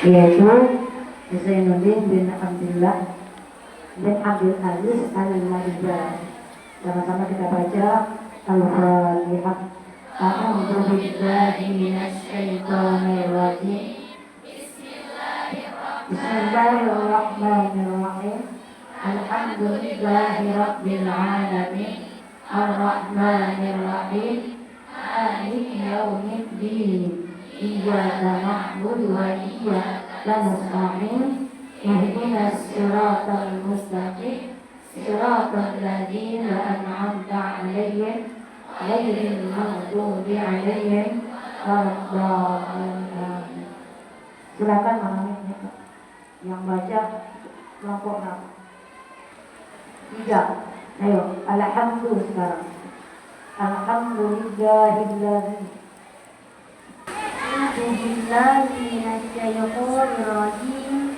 yaitu Zainuddin bin Abdullah bin Abdul Aziz Al-Madzhari. Sama-sama kita baca Al-Fatihah. A'udzu billahi minasy syaithanir rajim. Bismillahirrahmanirrahim. Alhamdulillahi rabbil alamin. Ar-Rahmanir Rahim. Maliki yaumiddin. Iyyaka na'budu wa iyyaka nasta'in. Ihdinas siratal mustaqim. Siratal ladzina an'amta 'alaihim ghairil maghdubi 'alaihim waladdallin. Silakan mengambil yang baca kelompok 6. 3. Ayo, alhamdulillah sekarang. Alhamdulillahilladzi Bismillahirrahmanirrahim.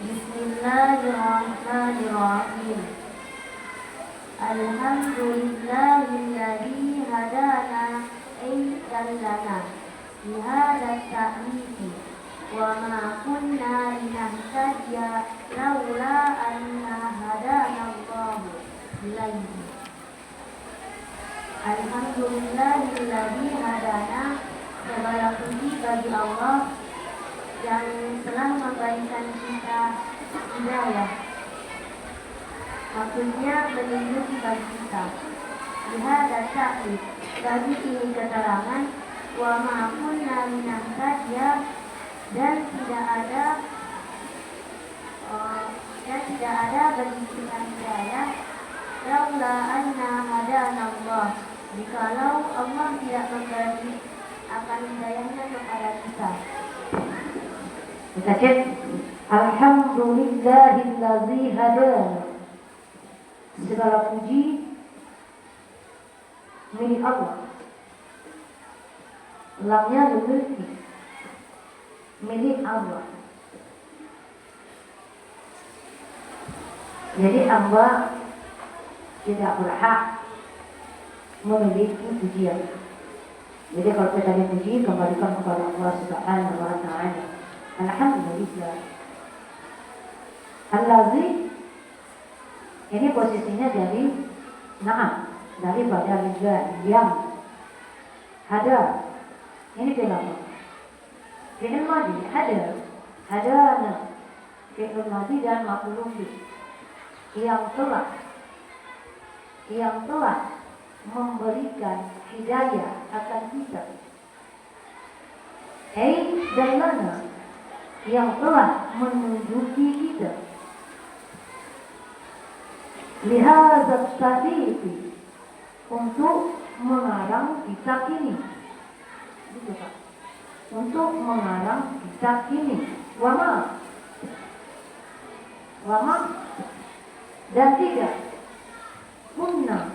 Bismillahirrahmanirrahim. Alhamdulillahilladzi hadana lana bihadza ta'mini wa ma kunna linahtadiya laula an hadana Allah ilaihi. Alhamdulillahilladzi hadana, segala puji bagi Allah yang telah memberikan kita hidayah, maksudnya petunjuk bagi kita. Bihadza ta'rif, bagi ini keterangan, wa ma kunna linahtadiya, dan tidak ada bagi kita hidayah laula anna hadana Allah, jikalau Allah tidak memberi akan hidayahnya kepada kita. Kita cek. Alhamdulillahilladzi hadana, segala puji milik Allah. Lamnya memiliki, milik Allah. Jadi hamba tidak berhak memiliki pujian. Jadi kalau kita dipuji, kembalikan kepada Allah Subhanahu wa Ta'ala. Alhamdulillah. Allazi, ini posisinya dari daripada lidah yang ada. Ini kenapa? Fi'il madhi hadana, fi'il madhi dan maf'ul bih, yang telah memberikan hidayah akan kita. Dallana, yang telah menunjuki kita. Lihadzat tariqi, untuk mengarang kitab ini. Untuk mengarang kitab ini. Wama, dan tidak kunna,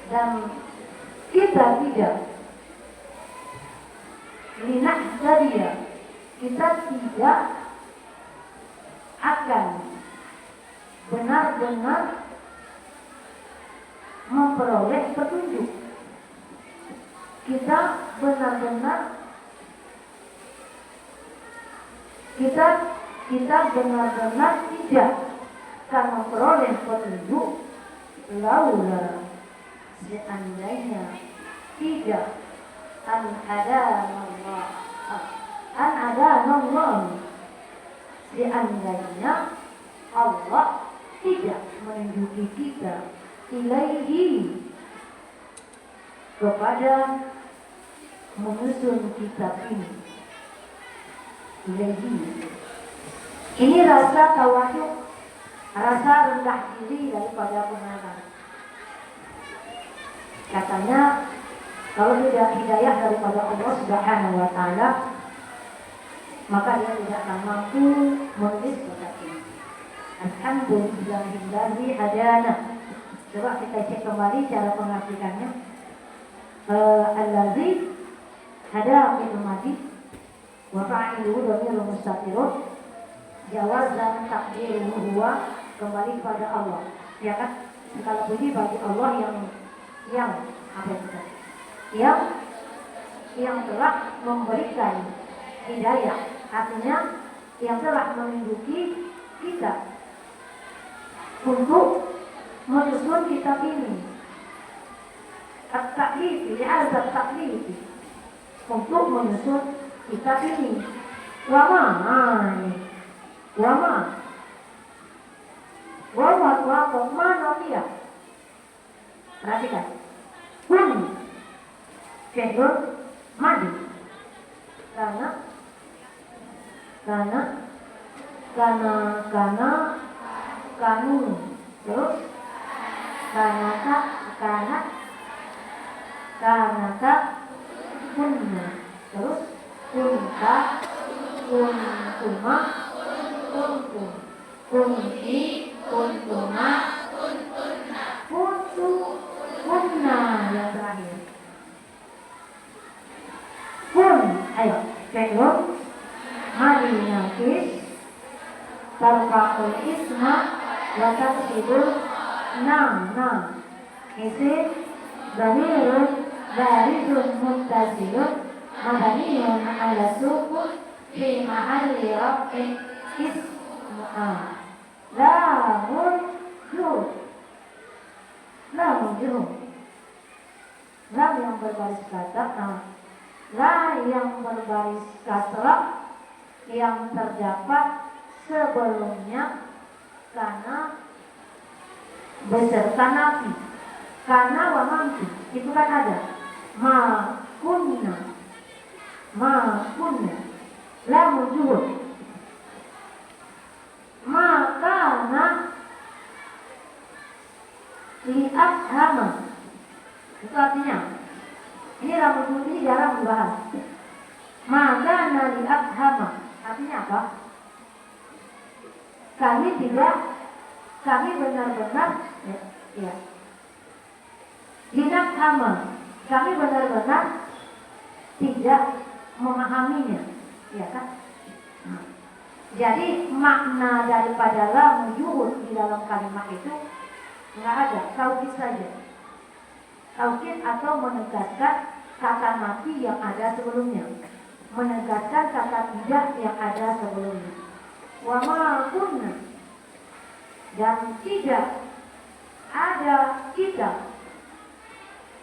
dan kita tidak linahtadiya, kita tidak akan benar-benar memperoleh petunjuk. Kita benar-benar tidak akan memperoleh petunjuk laula, seandainya tidak an hadanallah, seandainya Allah tidak menunjuki kita ilaihi, kepada menyusun kitab ini. Ilaihi, ini rasa tawadhu, rasa rendah diri daripada pengarang. Katanya kalau tidak hidayah daripada Allah Subhanahu wa Ta'ala, maka dia tidak akan mampu menulis kitab ini. Alhamdulillahilladzi hadana. Coba kita cek kembali cara pengartikannya. Allazi hada fi'il madhi wa fa'iluhu dhamirun mustatirun, jawazan taqdiruhu huwa, kembali pada Allah. Ya kan? Segala puji bagi Allah yang apa itu? Yang telah memberikan hidayah artinya yang telah melindungi kita untuk menyusun kitab ini. At-ta'lifi, li'azat ta'lifi, untuk menyusun kitab ini. Wama mana dia? Perhatikan. Kun fi'lun madi. Karena kanu, terus karena kunna, terus kunta, kuntuma, kuntum, kunti, kuntuma, kunna yang terakhir. Kun, ayo, fi'lun madi naqis tarfa'ul isma wa tasbidul nam isim dhamirun barizun muttasilun mabniun ala sukun fi mahalli raf'in isma lamun juruf lam yang berbaris kata la yang berbaris kasrah yang terdapat sebelumnya karena beserta nafi, karena wa mamti itu kan ada ma kunna la mujud makana li'at hama, itu artinya ini rambut ini jarang dibahas. Makana li'at hama artinya apa? Kami benar-benar li'at hama, kami benar-benar tidak memahaminya, ya kan? Jadi makna daripada la mujud di dalam kalimat itu nggak ada, taukid saja. Taukid atau menegaskan kata nafi yang ada sebelumnya, menegaskan kata tidak yang ada sebelumnya. Wa ma kunna, dan tidak ada kita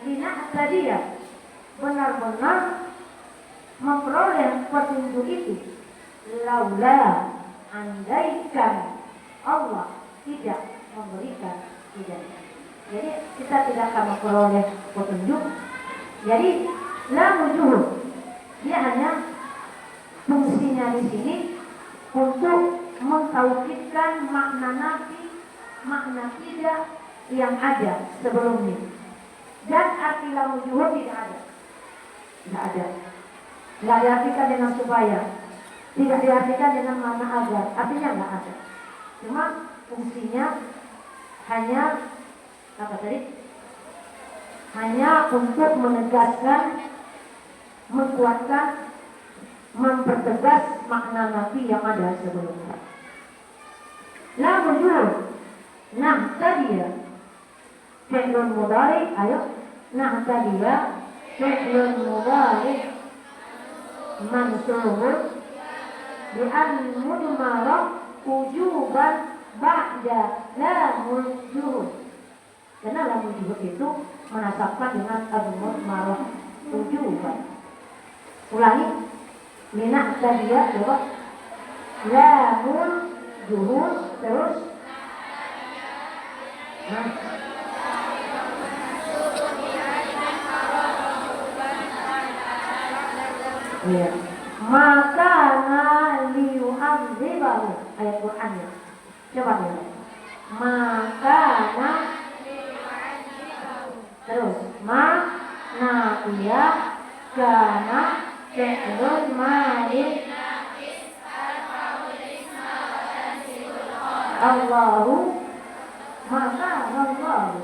linahtadiya, benar-benar memperoleh petunjuk itu laula andaikan Allah tidak memberikan hidayah. Jadi kita tidak akan memperoleh petunjuk. Jadi la mujud, dia hanya fungsinya di sini untuk mentaukidkan makna nafi, makna tidak yang ada sebelumnya. Dan arti la mujud tidak ada. Tidak diartikan dengan supaya, tidak diartikan dengan makna agar, artinya nggak ada. Cuma fungsinya hanya apa tadi? Hanya untuk menegaskan, menguatkan, mempertegas makna nafi yang ada sebelumnya. La mujud, tadi ya fi'lun mudhari, ayo tadi ya fi'lun mudhari mansubun bi al-mudmarah wujuban ba'da la mujud. Karena la mujud itu menasabkan dengan al-mudmarah wujuban. Ulangi, tadi ya coba la mujud terus ya. Maka liyu'adzibahu, ayat Qur'annya. Coba ya. Maka terus iya kana fi'lun ma'in Allahu maka Allahu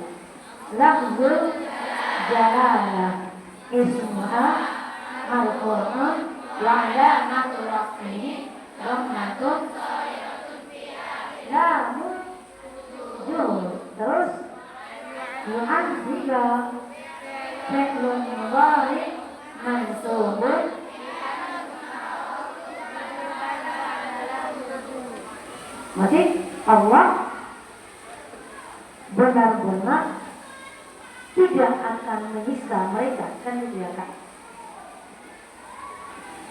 lafzul jalalah ismuha al-Qur'an wa alamatul waqtihi rahmatun la mujud. Terus yu'adzika fi'lun mudhari mansubun Berarti Allah benar-benar tidak akan menyiksa mereka, kan itu ya Kak.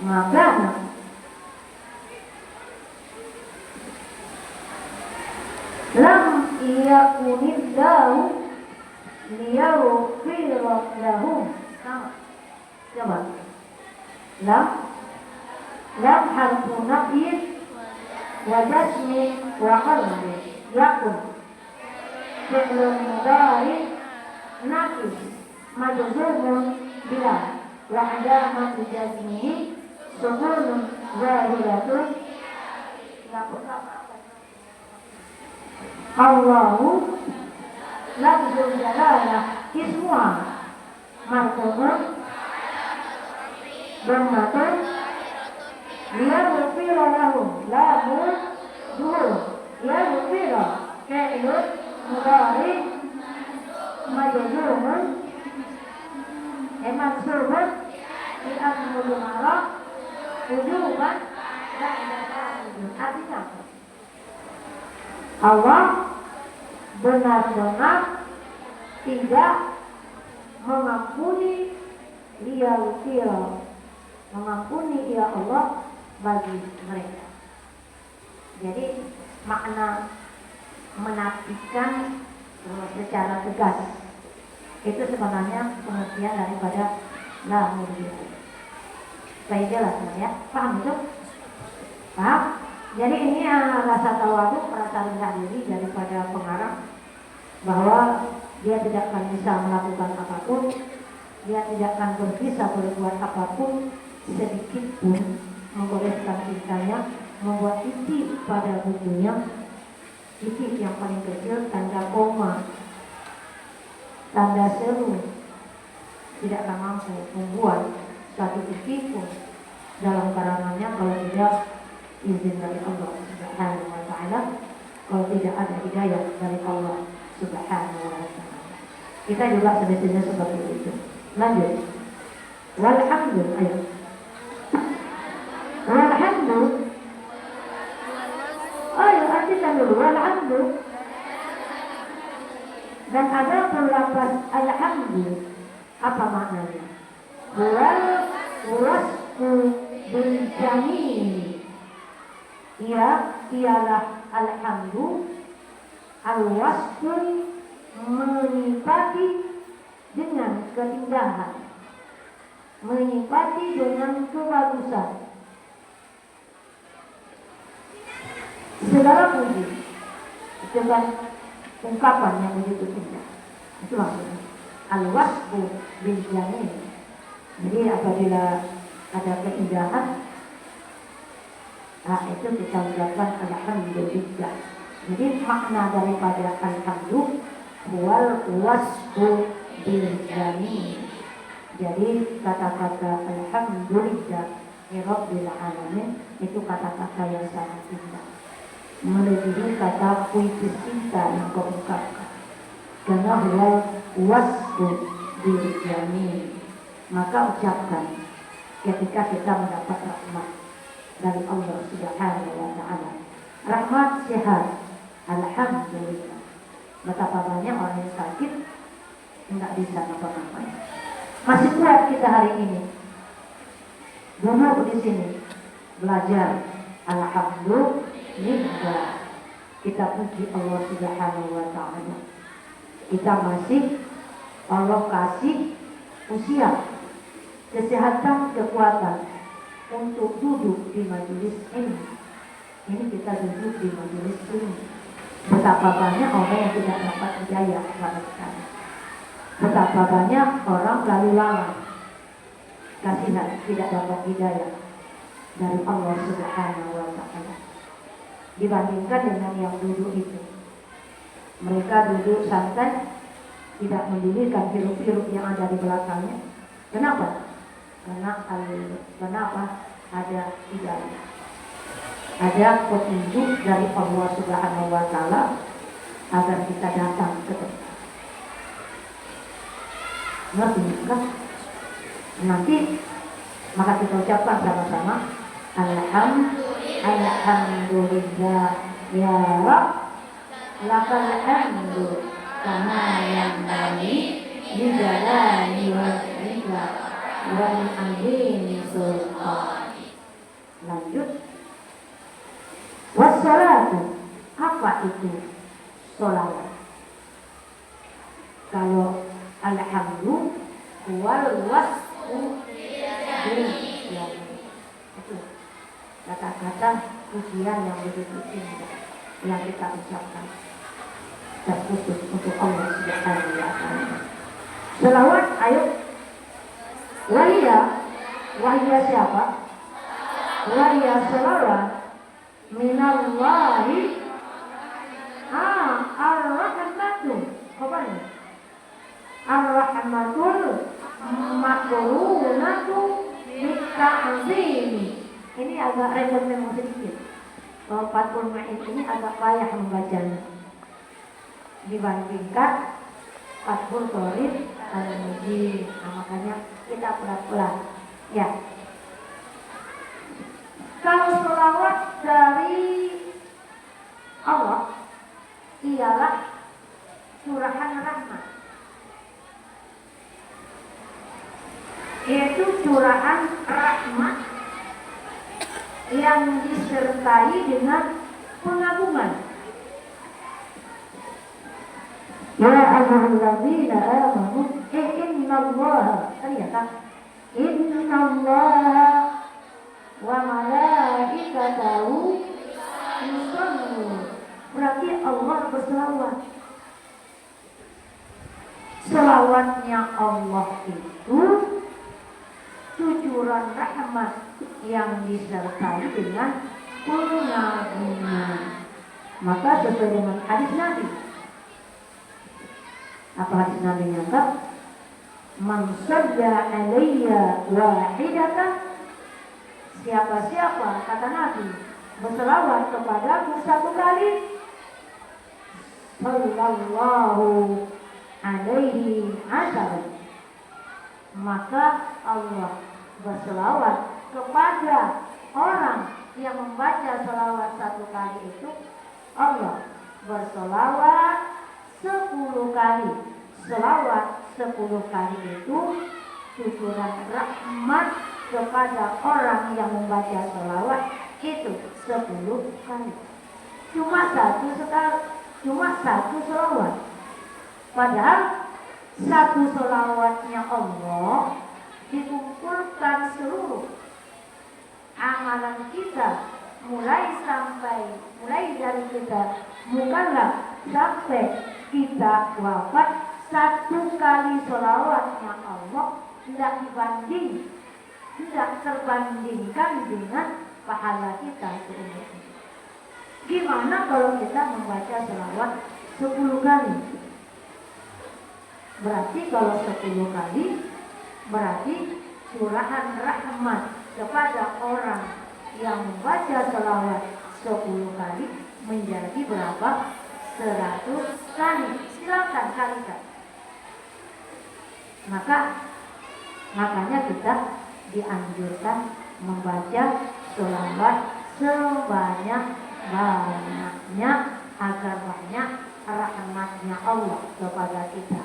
Maka lam yakunillahu liyaghfira lahum. Sama. Coba. Lam harfu nafyin wa jasmin wa qalbin yakun fi'lun mudhari naqis majzumun bila wa alamat jazmihi sukunun zahiratun Allahu lafzul jalalah ismuha marfu'un dhammatun liyaghfira lahum lamun zuhur liyaghfira fi'lun mudhari majzumun mansubun di asmul marah wujuban artinya Allah benar-benar tidak mengampuni mengampuni ya Allah bagi mereka. Jadi makna menafikan secara tegas itu sebenarnya pengertian daripada la murji'ah. Saya jelas ya, paham itu? Paham? Jadi ini rasa tawadu, rasa rendah diri daripada pengarang bahwa dia tidak akan bisa melakukan apapun, dia tidak akan bisa berbuat apapun sedikit pun menggoreskan cintanya, membuat titik pada bukunya, titik yang paling kecil tanda koma, tanda seru, tidak akan mampu membuat satu titik pun dalam karangannya kalau tidak izin dari Allah Subhanahu wa ta'ala, kalau tidak ada hidayah dari Allah Subhanahu wa ta'ala. Kita juga semestinya seperti itu. Lanjut. Walhamdulillah. Ayo. Walhamdulillah. Ayo artikan dulu. Walhamdulillah. Dan ada pelafaz alhamdulillah. Apa maknanya? Wal wasfu bil jamil. Ialah alhamdulillah al-wasfun menyifati dengan keindahan, menyifati dengan kebagusan. Segala puji itu kan ungkapan yang begitu indah. Itu maksudnya al-wasfu bil jamil. Jadi apabila ada keindahan, itu kita ucapkan alhamdulillah. Jadi makna daripada alhamdulillah wal wasfu bil jamil. Jadi kata-kata alhamdulillah rabbil alamin itu kata-kata yang sangat indah, melebihi kata puitis cinta yang kau ungkapkan. Karena wal wasfu bil jamil, maka ucapkan ketika kita mendapat rahmat dari Allah Subhanahu wa ta'ala. Rahmat sehat, alhamdulillah. Betapa banyak orang yang sakit tidak bisa ngapa-ngapain. Masih kuat kita hari ini. Duduk di sini belajar, alhamdulillah. Kita puji Allah Subhanahu wa ta'ala. Kita masih Allah kasih usia, kesehatan, kekuatan untuk duduk di majelis ini. Ini kita duduk di majelis ini. Betapa banyak orang yang tidak dapat hidayah pada sekarang. Betapa banyak orang lalu lalang, kasihan tidak dapat hidayah dari Allah Subhanahu wa ta'ala. Dibandingkan dengan yang duduk itu, mereka duduk santai, tidak mendulikan hiruk-hiruk yang ada di belakangnya. Kenapa? Kenapa ada hidayah, ada petunjuk dari Allah Subhanahu wa ta'ala agar kita datang ke tempat. Ngerti kan? Nanti maka kita ucapkan sama-sama alhamdulillah Ya Rabb, lakal hamdu kama yanbaghi li jalali wajhika wa li azimi sultanik. Lanjut. Wassalatu, apa itu sholawat? Kalau alhamdu wal wasfu itu kata-kata pujian yang begitu indah yang kita ucapkan terkhusus untuk Allah Subhanahu wa Ta'ala. Sholawat, ayo. Wahia siapa? Wahia sholawat minallahi ar-rahmatu. Apa ini? Ar-rahmatul makrunatu bitta'zimi. Ini agak repot memang sedikit. Fathul Mu'in ini agak payah membacanya dibandingkan Fathul Qorib Al-Mujib. Makanya kita pelan-pelan. Ya. Kalau sholawat dari Allah ialah curahan rahmat, yaitu curahan rahmat yang disertai dengan pengagungan. Ya ayyuhalladzina amanu innallaha, lihat, innallaha wa malaikatahu yusholluna. Berarti Allah berselawat. Selawatnya Allah itu cucuran rahmat yang disertai dengan pengagungan. Maka sesuai dengan hadis Nabi. Apa hadis Nabi nyangka? Man shalla alayya wahidatan, siapa-siapa, kata Nabi, berselawat kepadaku satu kali, sallallahu alaihi asyara, maka Allah berselawat kepada orang yang membaca selawat satu kali itu, Allah berselawat 10 kali. Selawat 10 kali itu cucuran rahmat kepada orang yang membaca selawat itu 10 kali. Cuma satu selawat. Padahal satu selawatnya Allah dikumpulkan seluruh amalan kita, mulai dari kita mukallaf sampai kita wafat. Satu kali selawatnya Allah tidak terbandingkan dengan pahala kita seumur hidup. Gimana kalau kita membaca selawat 10 kali? Berarti kalau 10 kali, berarti curahan rahmat kepada orang yang membaca selawat 10 kali menjadi berapa? 100 kali. Silakan kalikan. Makanya kita dianjurkan membaca selawat sebanyak-banyaknya agar banyak rahmatnya Allah kepada kita,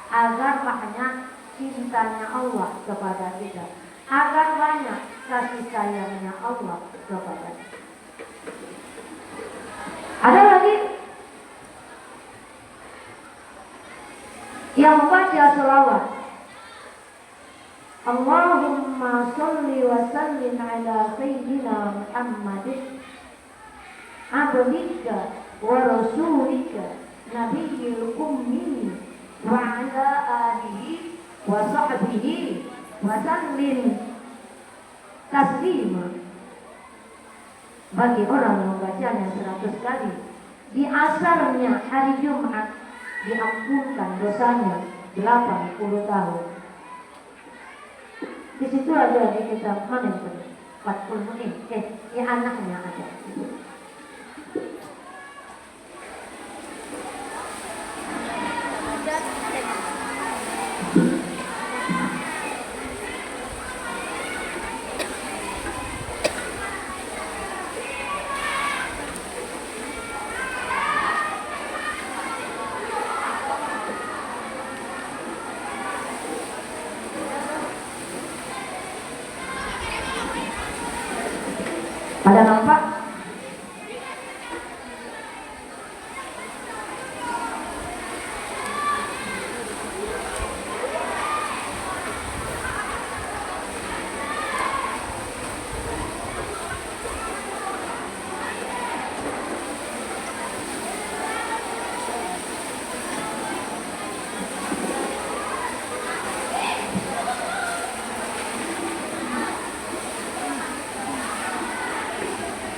agar banyak cintanya Allah kepada kita, agar banyak kasih sayangnya Allah kepada kita. Ada lagi yang membaca selawat, Allahumma sholli wa sallim ala sayyidina Muhammadin abdika wa rasulika nabiyil ummi wa ala alihi wa sahbihi wa sallim taslima. Bagi orang yang membacanya 100 kali di asarnya hari Jumat, diampunkan dosanya 80 tahun. Di situ ada di kitab mana itu? Fathul Mu'in. Ya anaknya ada. Pada nampak?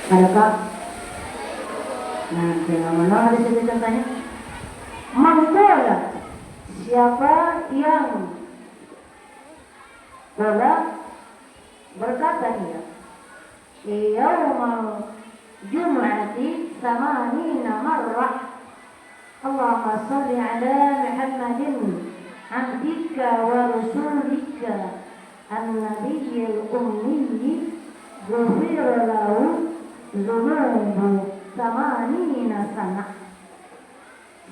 Adakah? Nah, mana ada sini contohnya? Mangkola, siapa yang berkata dia, Yaumal Jum'ati samanina marrah, Allahumma salli ala Muhammadin abdika wa rasulika an-nabiyyil ummi ghufira lahu Zunubu samanina sana.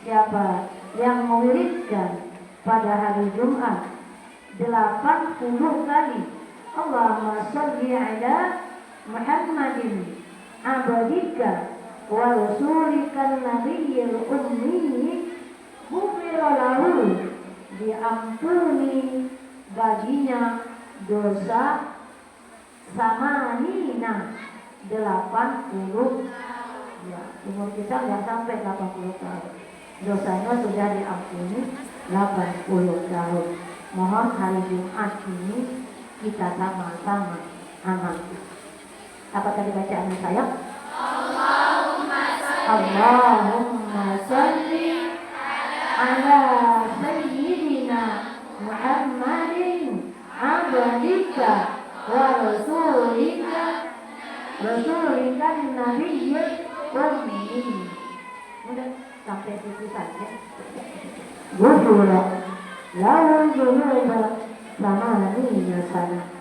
Siapa yang mewiridkan pada hari Jumat 80 kali Allahumma sholli ala Muhammadin abadika wa rasulika nabiyyil ummi ghufira lahu, diampuni baginya dosa samanina 80, ya, umur kita nggak sampai 80 tahun, dosanya sudah diampuni 80 tahun. Mohon hari Jumat ini kita sama-sama amal. Apa tadi bacaan saya? Allahumma salli ala sayyidina Muhammadin abdika wa rasulika Rasulullah Nabiyyul Ummi. Udah sampai situ saja. Ghufira lahu dzunuba samanina sana.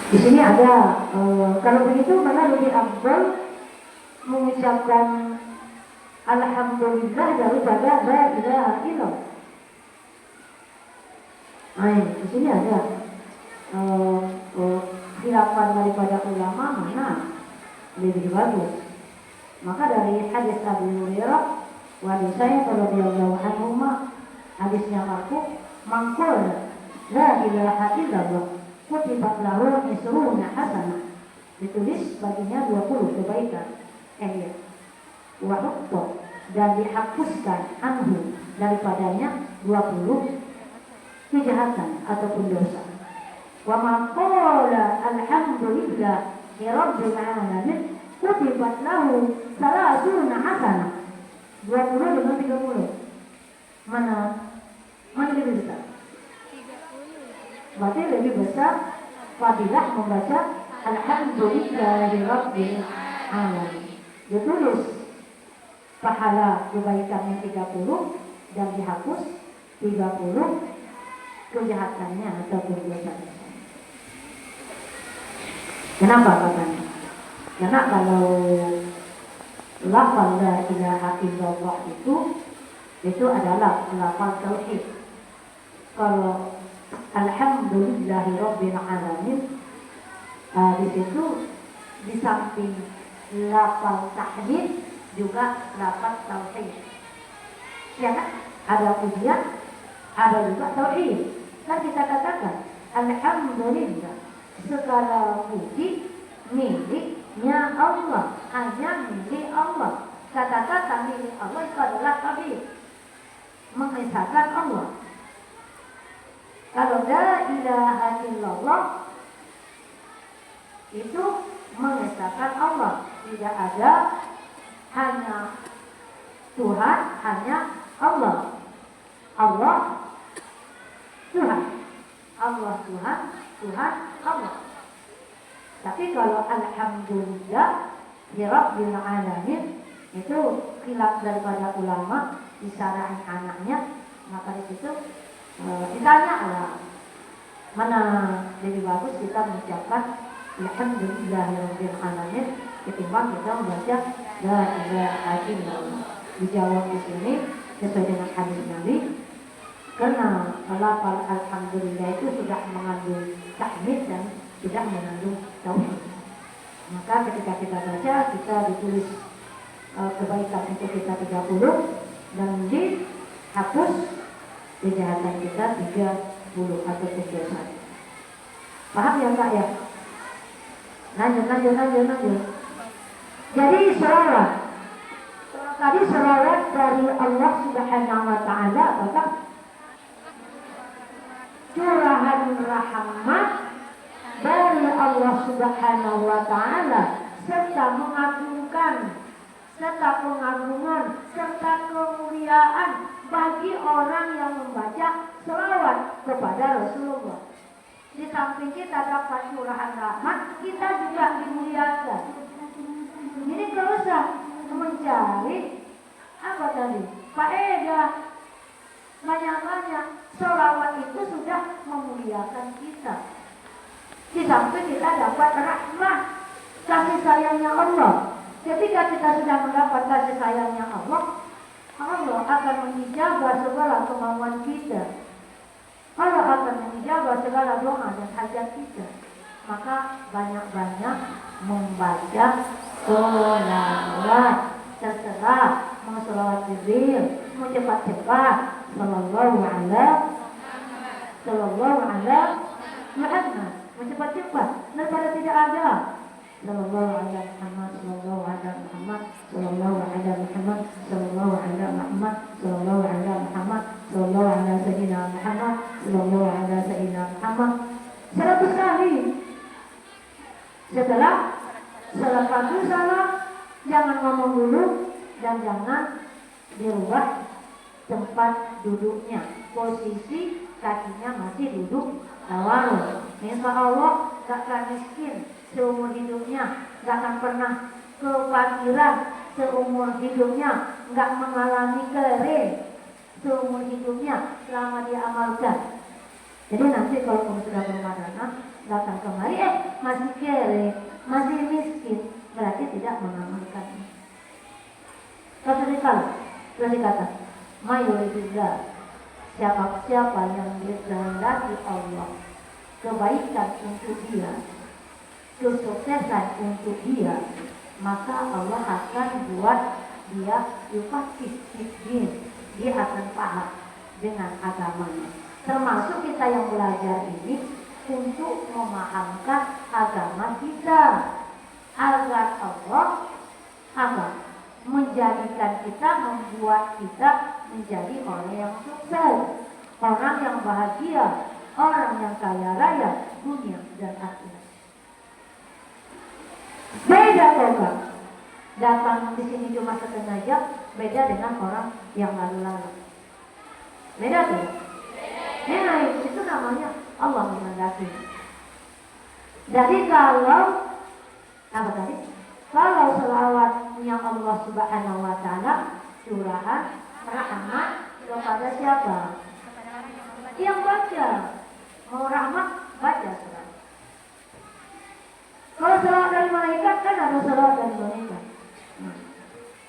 Di sini ada kalau begitu mana lebih afdal mengucapkan alhamdulillah daripada la ilaha illallah. Di sini ada khilafan daripada ulama mana lebih bagus. Maka dari hadis Abu Hurairah wa saya radhiyallahu anhu hadisnya marfu, man qala la ilaha illallah kutibat lahu isruna hasanah, ditulis baginya 20 kebaikan, wa hukta, dan dihapuskan anhu daripadanya 20 kejahatan ataupun dosa. Wa man qala alhamdulillah rabbil alamin kutibat lahu salasuna hasanah, 20 dengan 30. Mana lebih besar? Berarti lebih besar fadilah membaca alhamdulillahi rabbil alamin. Ditulis pahala kebaikannya 30 dan dihapus 30 kejahatannya ataupun dosa-dosa. Kenapa katanya? Karena kalau lafaz la ilaha illallah itu adalah lafaz tauhid. Kalau alhamdulillahi rabbil alamin, di situ di samping lafaz tahmid juga lafaz tauhid. Ya kan? Ada pujian, ada juga tauhid. Kan kita katakan alhamdulillah, segala puji miliknya Allah, hanya milik Allah. Kata-kata milik Allah itu adalah kabir, mengesahkan Allah. Kalau la ilaha illallah itu mengesahkan Allah, tidak ada, hanya Tuhan, hanya Allah. Allah Allah Tuhan, Tuhan Allah. Tapi kalau alhamdulillah Rabbil alamin itu khilaf daripada ulama disarahin anaknya, maka di situ ditanya lah mana lebih bagus kita mengucapkan alhamdulillahirabbil alamin ketimbang kita membaca la ilaha illallah. Dijawab di sini sesuai dengan hadis Nabi, karena lafal alhamdulillah itu sudah mengandung tahmid dan sudah mengandung tauhid. Maka ketika kita baca, kita ditulis kebaikan untuk kita 30 dan dihapus kejahatan kita 30 atau 31. Paham ya Kak ya? Lanjut. Jadi selawat. Tadi selawat dari Allah Subhanahu wa taala apakah? Curahan rahmat dari Allah Subhanahu wa taala serta mengagungkan, serta pengagungan, serta kemuliaan bagi orang yang membaca selawat kepada Rasulullah. Di samping kita dapat curahan rahmat, kita juga dimuliakan. Jadi gak usah mencari apa tadi? Faedah banyak-banyak. Selawat itu sudah memuliakan kita. Di samping kita dapat rahmat, kasih sayangnya Allah. Ketika kita sudah mendapat kasih sayangnya Allah, Allah akan menjaga segala kemauan kita. Allah akan menjaga segala doa dan hajat kita. Maka banyak-banyak membaca sholawat. Terserah mau sholawat jibril, mau cepat-cepat, sallallahu ala Muhammad, mau cepat-cepat daripada tidak ada. Sallallahu ala Muhammad, sallallahu ala Muhammad, sallallahu ala Muhammad, sallallahu ala Muhammad, sallallahu ala Muhammad, sallallahu ala sayyidina Muhammad, sallallahu ala sayyidina Muhammad 100 kali. Setelah salam, jangan ngomong dulu dan jangan dirubah tempat duduknya. Posisi kakinya masih duduk tawarruk. Insya Allah gak akan miskin seumur hidupnya, gak akan pernah kefakiran seumur hidupnya, gak mengalami kering seumur hidupnya selama dia amalkan. Jadi nanti kalau kamu sudah bermadana datang kemari, masih kering, masih miskin, berarti tidak mengamalkan. Kata dikata, mayoritas siapa yang dikehendaki Allah kebaikan untuk dia, kesuksesan untuk dia, maka Allah akan buat dia yufaqih fid-din. Dia akan paham dengan agamanya. Termasuk kita yang belajar ini untuk memahamkan agama kita, agar Allah menjadikan kita, membuat kita menjadi orang yang sukses, orang yang bahagia, orang yang kaya raya dunia dan akhirat. Beda kok, datang di sini cuma setengah jam, beda dengan orang yang lalu-lalu. Beda tuh. Nah, itu namanya Allah menghendaki. Jadi kalau apa tadi? Kalau selawatnya Allah Subhanahu wa taala curahan rahmat kepada siapa? Yang baca. Mau rahmat, baca selawat. Kalau selawat dari malaikat kan ada selawat dari malaikat.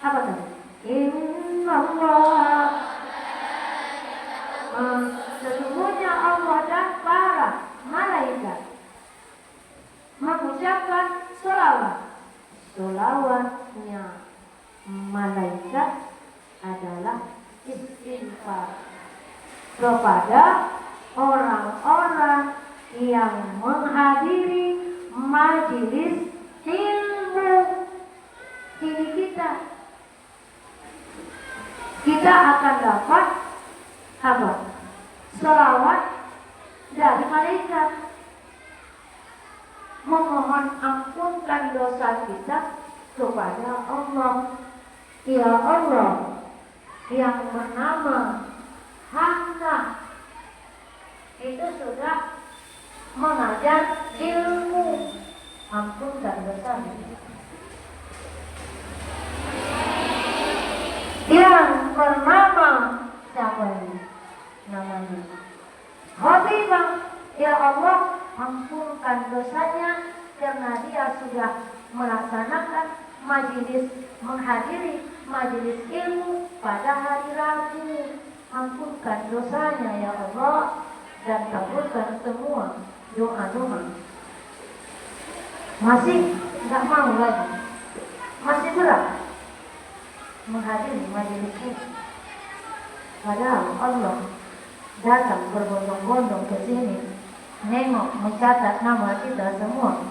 Apa tadi? Inna Allah, sesungguhnya Allah dan para malaikat mengucapkan selawat. Selawatnya malaikat adalah istighfar kepada orang-orang yang menghadiri majelis ilmu ini kita akan dapat apa? Selawat dari malaikat, memohon ampunkan dosa kita kepada Allah. Ya Allah yang bernama Hamzah, itu sudah mengajar ilmu. Ampunkan dosa yang bernama siapa ini? Namanya Habibah. Ya Allah, ampunkan dosanya karena dia sudah melaksanakan majelis, menghadiri majelis ilmu pada hari Rabu. Ampunkan dosanya ya Allah dan kabulkan semua doa-doa. Masih nggak mau lagi, masih berat menghadiri majelis ini. Padahal Allah datang berbondong-bondong ke sini, nengok, mencatat nama kita semua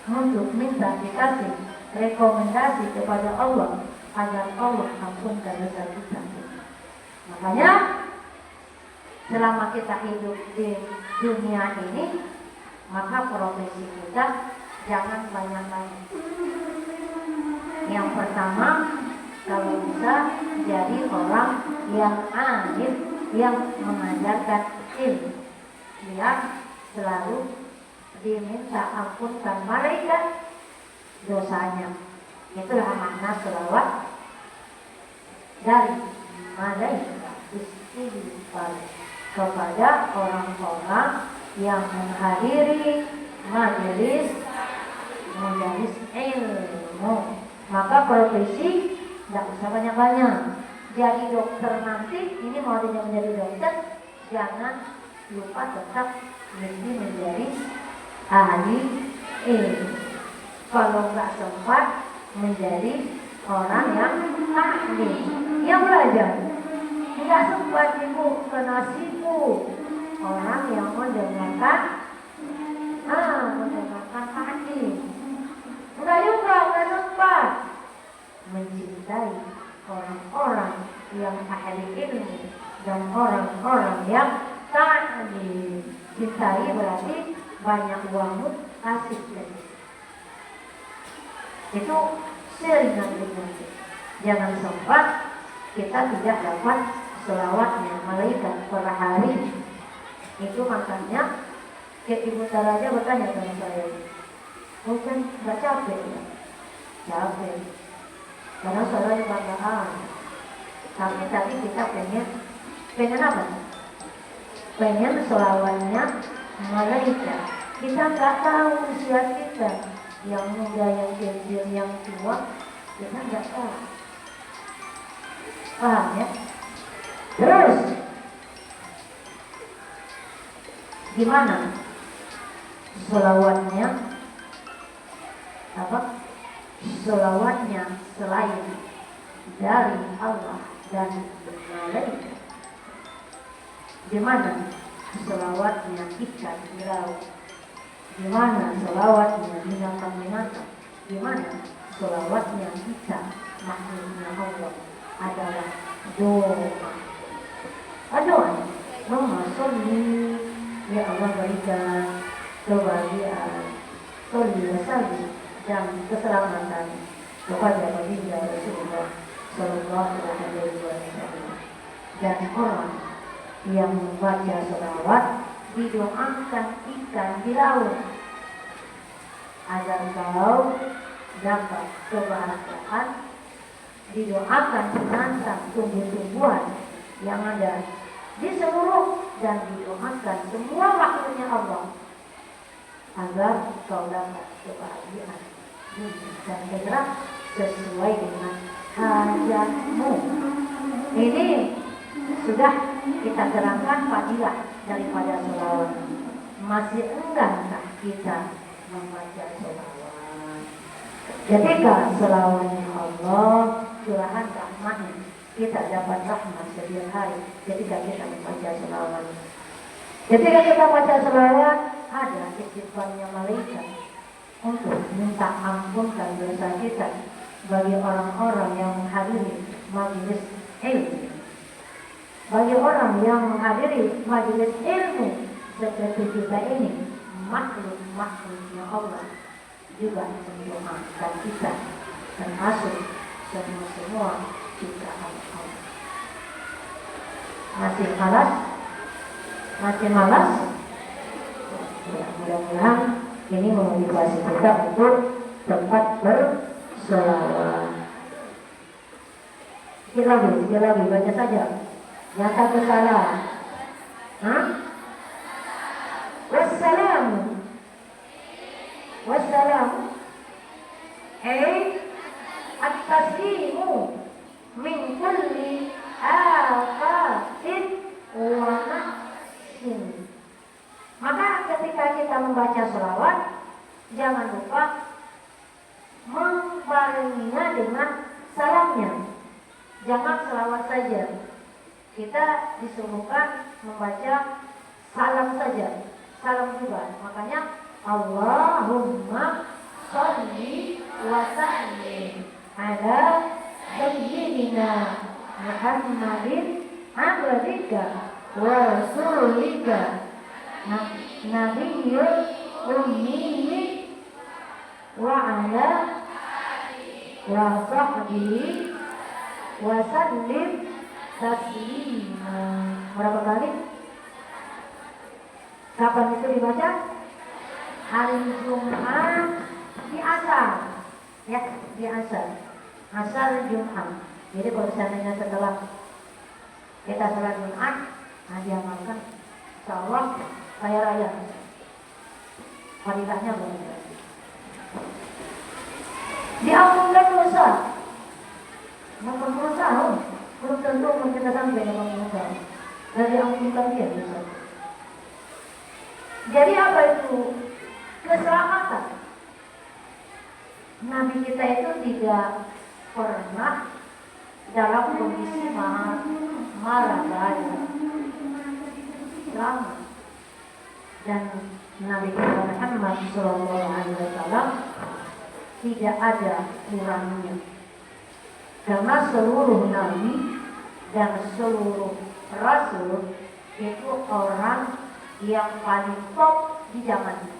untuk minta dikasih rekomendasi kepada Allah agar Allah ampunkan dosa kita. Makanya selama kita hidup di dunia ini, maka profesi kita jangan banyak-banyak. Yang pertama, kalau bisa jadi orang yang alim, yang mengajarkan ilmu, biar selalu diminta ampunkan malaikat dosanya. Itulah makna selawat dari malaikat istighfar kepada orang-orang yang menghadiri majelis ilmu. Maka profesi tidak usah banyak-banyak. Jadi dokter nanti, ini mau menjadi dokter, jangan lupa tetap mesti menjadi ahli ilmu. Kalau nggak sempat menjadi orang yang ahli, yang belajar. Nggak sempat ibu kena sibuk orang yang mendengarkan ahli. Nggak juga, nggak sempat mencintai orang-orang yang ahli ilmu dan orang-orang yang tak dicintai, berarti banyak uang asik. Itu seringan dengan jangan sempat kita tidak dapat selawatnya malaikat per hari. Itu makanya Ibu Taraja bertanya sama saya, bukan nggak capek ya? Capek, karena selalu banggaan. Tapi tadi kita pengen apa? Pengen selawatnya malaikat. Kita nggak tahu usia kita, yang muda, yang kecil, yang tua, kita nggak tahu. Paham ya? Terus gimana selawatnya? Apa? Selawatnya selain dari Allah dan malaikat. Gimana selawatnya ikan di laut? Gimana selawatnya binatang-binatang? Gimana selawatnya kita makhluknya Allah adalah doa. Doa sholli, ya Allah berikan kebahagiaan, sholli wa sallim, dan keselamatan kepada baginda Rasulullah Sallallahu Alaihi Wasallam. Dan orang yang membaca selawat didoakan ikan di laut agar kau dapat kebahagiaan, didoakan binatang tumbuh-tumbuhan yang ada di seluruh, dan didoakan semua makhluknya Allah agar kau dapat kebahagiaan dan segera sesuai dengan hajatmu. Ini sudah kita terangkan fadilah daripada selawat. Masih enggankah kita membaca selawat? Ketika selawatnya Allah, curahan rahmatnya, kita dapat rahmat setiap hari ketika kita membaca selawat. Ketika kita baca selawat, ada istighfarnya malaikat untuk minta ampunkan dosa kita bagi orang-orang yang menghadiri majelis ilmu. Bagi orang yang menghadiri majelis ilmu seperti kita ini, makhluk-makhluknya Allah juga mendoakan kita, termasuk semua kita Allah. Masih malas? Ya, mudah-mudahan ini memotivasi kita untuk tempat berselawat. Sekali lagi, baca saja. Yang satu salah. Wassalamu. Wassalamu. At-taslimu min kulli afatin wa nahsin. Maka ketika kita membaca selawat, jangan lupa membarenginya dengan salamnya. Jangan selawat saja. Kita disuruhkan membaca salam saja. Salam juga. Makanya Allahumma sholli wa sallim ala sayyidina Muhammadin abdika wa rasulika nabiyyul ummi wa ala wa sahbihi wa sallim taslima. Berapa kali? Kapan itu dibaca? Hari Jumat di asar, ya, di asar, asar Jumat. Jadi kalau seandainya setelah kita sholat Jumat, diamalkan, insya Allah kaya raya. Fadilahnya banyak. Diampunkan dosa. Memang dosa, belum tentu kita sampai memang dosa. Dan diampunkan dia dosa. Jadi apa itu? Keselamatan. Nabi kita itu tidak pernah dalam kondisi marah bahaya. Selamat. Dan Nabi kita Muhammad SAW tidak ada kurangnya. Karena seluruh nabi dan seluruh rasul itu orang yang paling top di zamannya.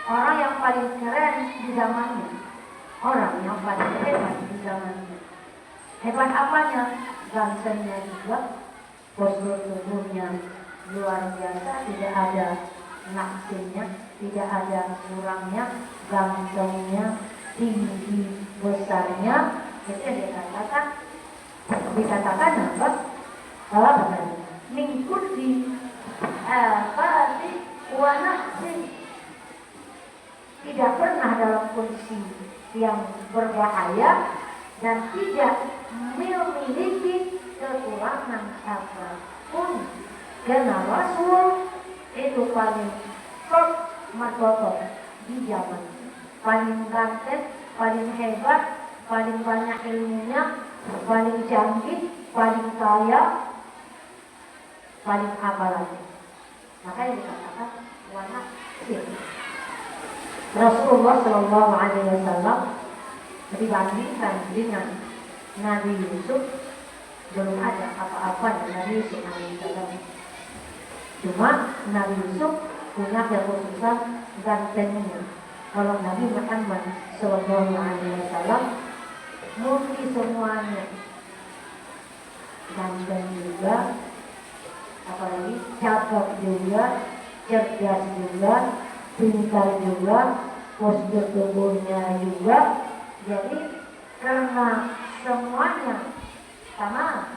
Orang yang paling keren di zamannya. Orang yang paling hebat di zamannya. Hebat apanya? Gantengnya juga, postur tubuhnya luar biasa, tidak ada naksinnya, tidak ada kurangnya, gantengnya, tinggi besarnya. Itu yang dikatakan apa? Mingkudi fati wa nahsin. Tidak pernah dalam kondisi yang berbahaya dan tidak memiliki kekurangan apapun. Karena Rasul itu paling top martoto di zaman, paling ganteng, paling hebat, paling banyak ilmunya, paling canggih, paling kaya, paling apa lagi. Makanya dikatakan warna sir. Rasulullah Shallallahu Alaihi Wasallam dibandingkan dengan Nabi Yusuf, belum ada apa-apa dari Nabi Yusuf Alaihissalam. Cuma Nabi Yusuf punya kekhususan gantengnya. Kalau Nabi Muhammad Shallallahu Alaihi Wasallam multi semuanya, ganteng juga, apalagi cakep juga, cerdas juga, pintar juga, postur tubuhnya juga. Jadi karena semuanya sama,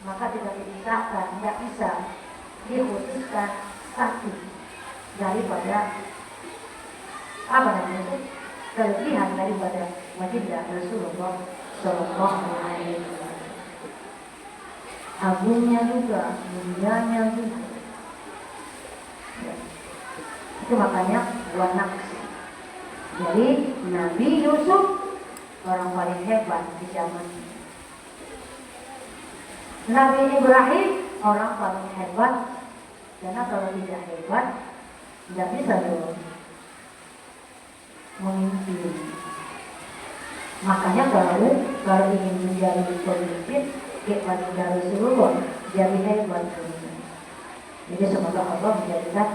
maka tidak dipisahkan, tidak bisa dikhususkan satu daripada apa namanya itu kelebihan daripada baginda Rasulullah Shallallahu Alaihi Wasallam. Agungnya juga, mulianya juga. Ya. Itu makanya buat nafsi. Jadi Nabi Yusuf orang paling hebat di zaman ini. Nabi Ibrahim orang paling hebat, karena kalau tidak hebat tidak bisa dulu memimpin. Makanya kalau ingin menjadi pemimpin, hebat dari Rasulullah, jadi hebat. Jadi semoga Allah menjadikan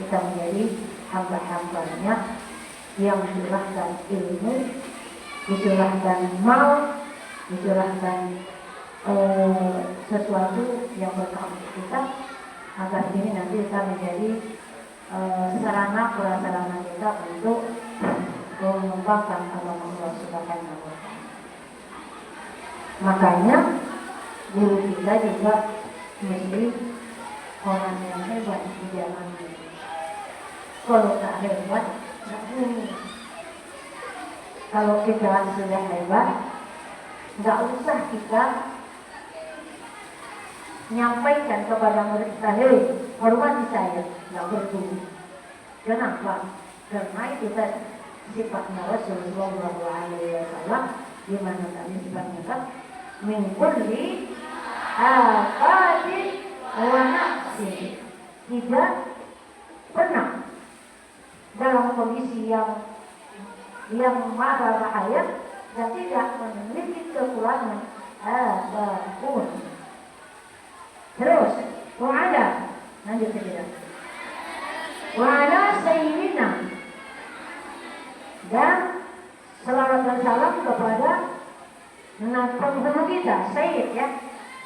kita menjadi hamba-hambanya yang dicurahkan ilmu, dicurahkan mal, dicurahkan sesuatu yang berkah untuk kita, agar ini nanti kita menjadi sarana prasarana kita untuk mengembangkan agama Allah Subhanahu wa Ta'ala. Makanya guru kita juga mesti orang yang hebat di zaman ini. Kalau tak hebat, tak boleh. Kalau kita sudah hebat, nggak usah kita nyampaikan kepada murid kita, hei, hormati saya, nggak perlu. Kenapa? Karena itu sifatnya Rasulullah SAW, di mana tadi sifatnya kan min kulli afatin wa naqsin. Tidak pernah dalam kondisi yang marah bahaya dan tidak memiliki kekurangan apapun. Terus, wa'ala, lanjut saja. Wa'ala sayyidina, dan selawat dan salam kepada penghulu kita, Sayyid ya.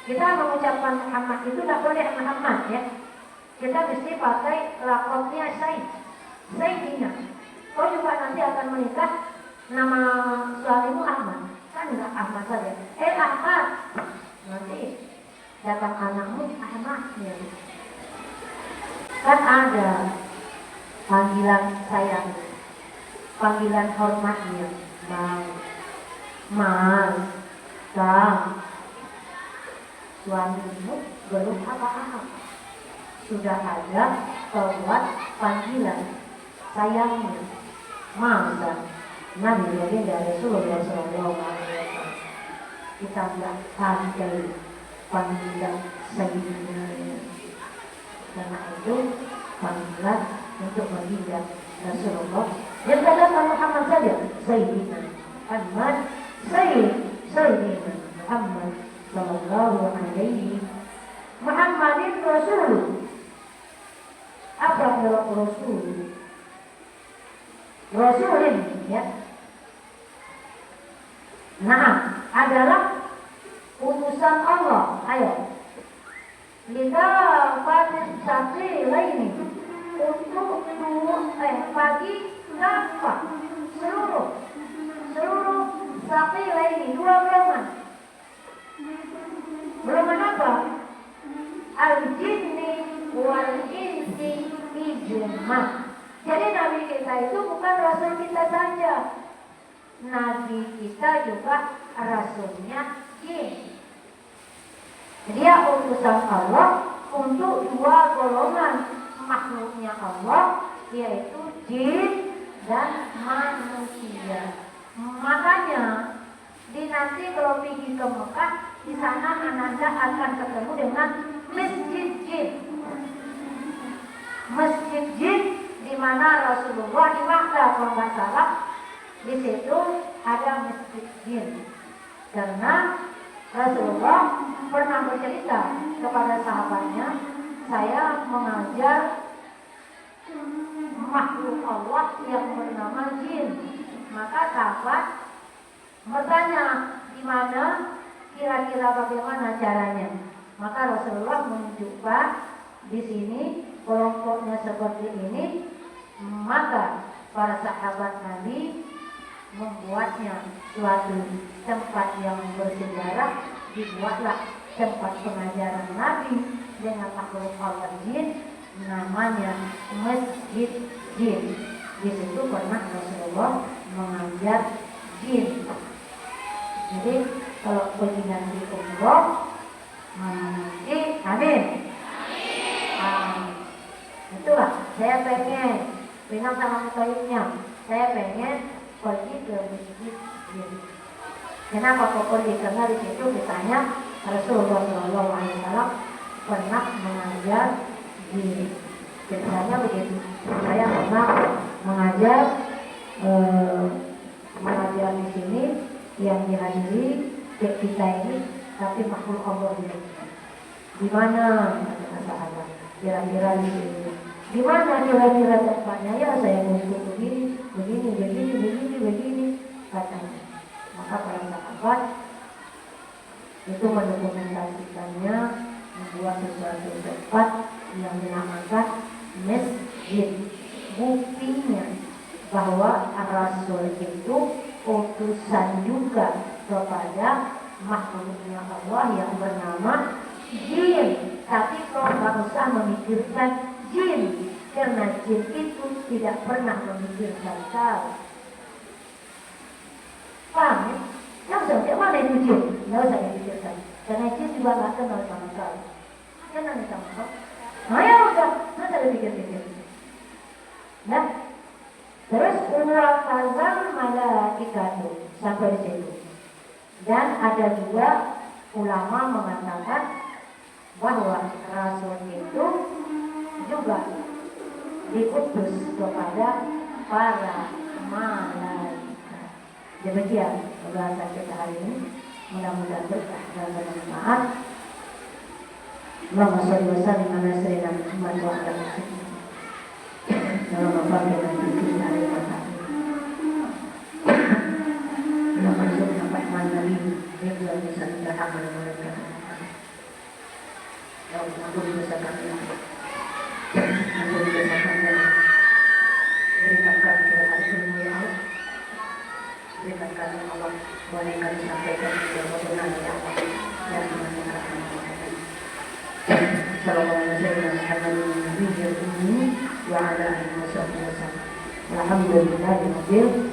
Kita mengucapkan Muhammad itu tidak boleh Muhammad ya. Kita mesti pakai lakopnya Sayyid, Sayyidina. Kau juga nanti akan menikah, nama suamimu Ahmad, kan enggak Ahmad saja. Ahmad, nanti datang anakmu Ahmad ya. Kan ada panggilan sayang, panggilan hormatnya, Bang, Mas, Kang. Suamimu belum apa-apa, sudah ada buat panggilan sayangnya. Masa Nabi Baginda Rasulullah SAW kita nggak pakai panggilan Sayyidina, karena itu panggilan untuk baginda Rasulullah. Yang katakan Muhammad saja, Sayyidina Muhammad, Sayyidina Muhammad Sallallahu Alaihi Muhammadin Rasul. Apa Rasul? Rasulin ya. Nah, adalah utusan Allah. Ayo. Lika fatis sakli laini, untuk bagi apa? Seluruh sakli laini, dua golongan. Golongan apa? Al-jinni wal insi ijma'. Jadi Nabi kita itu bukan Rasul kita saja, Nabi kita juga Rasulnya jin. Dia utusan Allah untuk dua golongan makhluknya Allah, yaitu jin dan manusia. Makanya nanti kalau pergi ke Mekah, di sana Anda akan ketemu dengan masjid jin. Masjid jin di mana Rasulullah di Makkah kalau nggak salah, di situ ada masjid jin. Karena Rasulullah pernah bercerita kepada sahabatnya, saya mengajar makhluk Allah yang bernama jin. Maka sahabat bertanya, di mana kira-kira bagaimana caranya? Maka Rasulullah menunjukkan di sini kelompoknya seperti ini. Maka para sahabat Nabi membuatnya suatu tempat yang bersejarah, dibuatlah tempat pengajaran Nabi dengan makhluk Allah jin, namanya Masjid Jin. Di situ pernah Rasulullah mengajar jin. Jadi kalau pergi nanti umroh, amin. Itulah saya pengen bilang sama mukaimnya, saya pengen pergi ke masjid jin. Kenapa kok pergi? Karena di situ ditanya Rasulullah SAW pernah mengajar jin. Ceritanya begitu. Saya pernah mengajar di sini yang dihadiri kita ini, tapi makhluk Allah ini. Di mana sahabat? Kira-kira di sini. Di mana kira-kira tempatnya? Ya saya untuk begini, katanya. Maka para sahabat itu mendokumentasikannya, membuat sesuatu tempat yang dinamakan masjid. Buktinya bahwa Rasul itu utusan juga kepada makhluknya Allah yang bernama jin. Tapi kau gak usah memikirkan jin, karena jin itu tidak pernah memikirkan kau. Paham ya? Yang usah, mana itu jin? Gak usah dipikirkan, karena jin juga gak kenal sama kau. Kenal sama kau? Nah ya udah, gak usah dipikir-pikir. Nah, terus ulakazam malaikatu sampai di situ. Dan ada juga ulama mengatakan bahwa Rasul itu juga diutus kepada para malaikat. Demikian pembahasan kita hari ini. Mudah-mudahan berkah dan bermanfaat. Allahumma shalli wa sallim ala sayyidina Muhammad wa ala alihi dalam membaca dan bikin hari kata. Yang masuk dapat mandali dia belum bisa datang mereka. Yang aku bisa kami, aku bisa kami berikan kami kepada ilmu yang Allah, berikan kami Allah, boleh kami sampaikan kebenaran yang Allah yang dimanfaatkan. Assalamualaikum warahmatullahi wabarakatuh. Alhamdulillah.